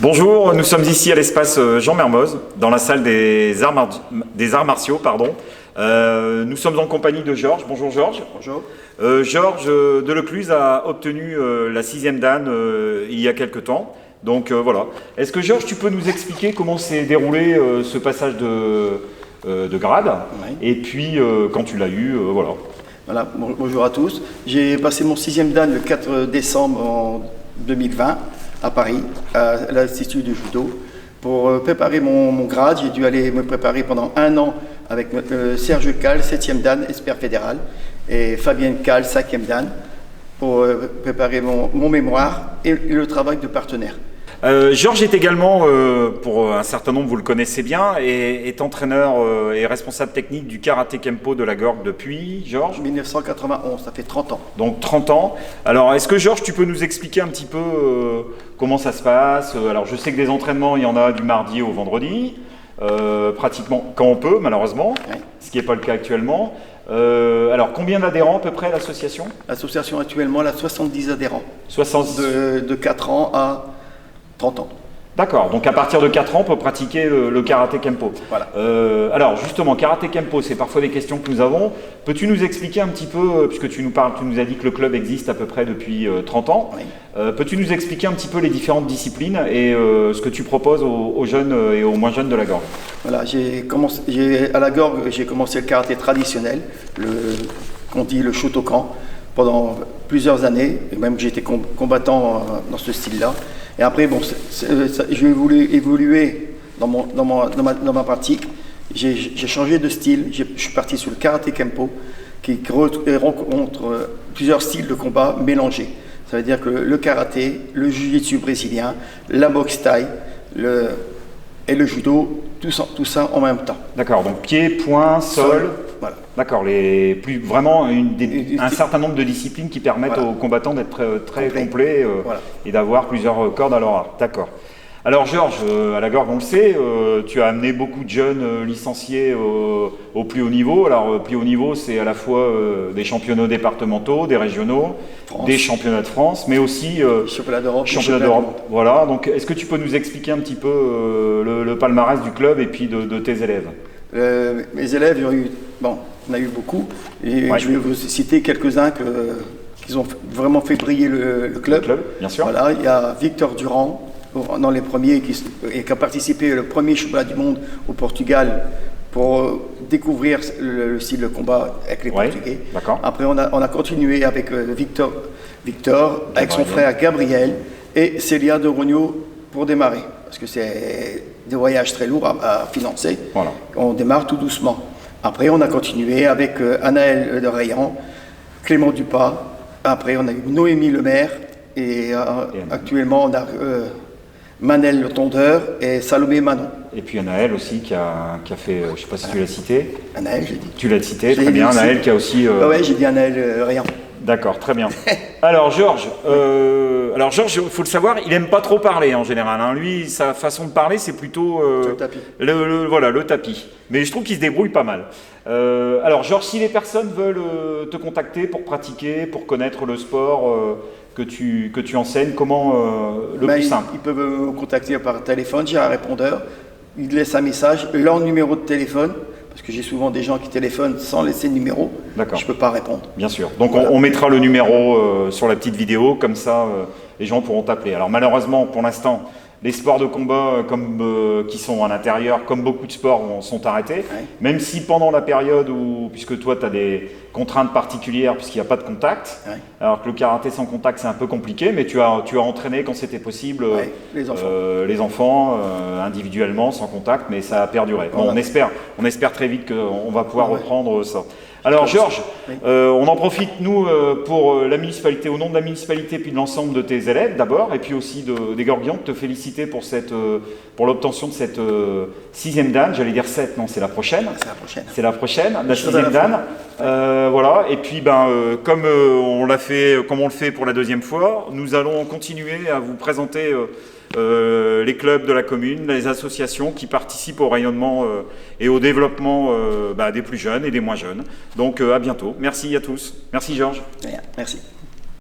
Bonjour, nous sommes ici à l'espace Jean Mermoz, dans la salle des arts martiaux. Nous sommes en compagnie de Georges. Bonjour Georges. Bonjour. Georges Delecluse a obtenu la 6e Dan il y a quelque temps. Donc voilà. Est-ce que Georges, tu peux nous expliquer comment s'est déroulé ce passage de grade? Oui. Et puis quand tu l'as eu, voilà. Voilà, bonjour à tous. J'ai passé mon 6e Dan le 4 décembre en 2020 à Paris, à l'Institut de Judo. Pour préparer mon grade, j'ai dû aller me préparer pendant 1 an avec Serge Cal, 7e Dan, expert fédéral, et Fabienne Cal, 5e Dan, pour préparer mon mémoire et le travail de partenaire. Georges est également, pour un certain nombre, vous le connaissez bien, est entraîneur et responsable technique du Karaté Kempo de la Gorgue depuis, Georges 1991, ça fait 30 ans. Donc 30 ans. Alors, est-ce que Georges, tu peux nous expliquer un petit peu comment ça se passe? Alors, je sais que des entraînements, il y en a du mardi au vendredi, pratiquement quand on peut, malheureusement, Oui. ce qui n'est pas le cas actuellement. Alors, combien d'adhérents à peu près à l'association? L'association actuellement elle a 70 adhérents, 60... de 4 ans à 30 ans. D'accord, donc à partir de 4 ans, on peut pratiquer le Karaté Kempo. Voilà. Alors justement, Karaté Kempo, c'est parfois des questions que nous avons. Peux-tu nous expliquer un petit peu, puisque tu nous as dit que le club existe à peu près depuis 30 ans, Oui. peux-tu nous expliquer un petit peu les différentes disciplines et ce que tu proposes aux jeunes et aux moins jeunes de la Gorgue? Voilà, à la Gorgue, j'ai commencé le karaté traditionnel, qu'on dit le Shotokan, pendant plusieurs années, et même j'étais combattant dans ce style-là. Et après, bon, j'ai voulu évoluer dans ma pratique. J'ai changé de style. Je suis parti sur le karaté Kempo, qui rencontre plusieurs styles de combat mélangés. Ça veut dire que le karaté, le jiu-jitsu brésilien, la boxe thaï et le judo, tout ça en même temps. D'accord, donc pied, poing, sol. Voilà. D'accord, vraiment un certain nombre de disciplines qui permettent Voilà. aux combattants d'être très Complet. complets Voilà. et d'avoir plusieurs cordes à leur arc. D'accord. Alors Georges, à la Gorgue, on le sait, tu as amené beaucoup de jeunes licenciés au plus haut niveau. Alors plus haut niveau, c'est à la fois des championnats départementaux, des régionaux, France. des championnats de France, mais aussi Championnat d'Europe. championnats d'Europe. Voilà, donc est-ce que tu peux nous expliquer un petit peu le palmarès du club et puis de tes élèves? Mes élèves, on a eu beaucoup, et Ouais. je vais vous citer quelques-uns qui ont vraiment fait briller le club. Le club, bien sûr. Voilà, il y a Victor Durand, dans les premiers, qui a participé au premier championnat du monde au Portugal pour découvrir le style de combat avec les Ouais, Portugais. d'accord. Après, on a continué avec Victor avec son frère Gabriel, et Célia de Rogno pour démarrer, parce que c'est des voyages très lourds à financer. Voilà. On démarre tout doucement. Après, on a continué avec Anaël de Rayan, Clément Dupas. Après, on a eu Noémie Lemaire. Et actuellement, on a Manel Le Tondeur et Salomé Manon. Et puis Anaël aussi qui a fait, je ne sais pas si tu l'as cité. Anaël, j'ai dit. Tu l'as cité, Je l'ai très bien. dit aussi. Anaël qui a aussi... Ouais, j'ai dit Anaël Rayan. D'accord, très bien. Alors Georges, il faut le savoir, il aime pas trop parler en général. Hein. Lui, sa façon de parler, c'est plutôt Le tapis. voilà, le tapis. Mais je trouve qu'il se débrouille pas mal. Alors Georges, si les personnes veulent te contacter pour pratiquer, pour connaître le sport que tu enseignes, comment le plus simple? Ils peuvent me contacter par téléphone, j'ai un répondeur. Ils laissent un message, leur numéro de téléphone, parce que j'ai souvent des gens qui téléphonent sans laisser de numéro. D'accord. Je ne peux pas répondre. Bien sûr. Donc Voilà. on mettra le numéro sur la petite vidéo, comme ça les gens pourront t'appeler. Alors malheureusement, pour l'instant, les sports de combat qui sont à l'intérieur, comme beaucoup de sports, sont arrêtés. Ouais. Même si pendant la période où, puisque toi tu as des contraintes particulières, puisqu'il n'y a pas de contact, Ouais. alors que le karaté sans contact c'est un peu compliqué, mais tu as entraîné quand c'était possible Ouais, les enfants. individuellement, sans contact, mais ça a perduré. Bon, Voilà. on espère très vite qu'on va pouvoir Ouais. reprendre ça. Alors Georges, Oui. on en profite nous pour la municipalité, au nom de la municipalité puis de l'ensemble de tes élèves d'abord, et puis aussi des Gorguians, de te féliciter pour l'obtention de cette 6e Dan, j'allais dire 7, non c'est la prochaine. C'est la prochaine. C'est la prochaine, la Chose à la 6e Dan. Voilà, et puis comme on le fait pour la 2e fois, nous allons continuer à vous présenter les clubs de la commune, les associations qui participent au rayonnement et au développement des plus jeunes et des moins jeunes. Donc à bientôt. Merci à tous. Merci Georges. Merci.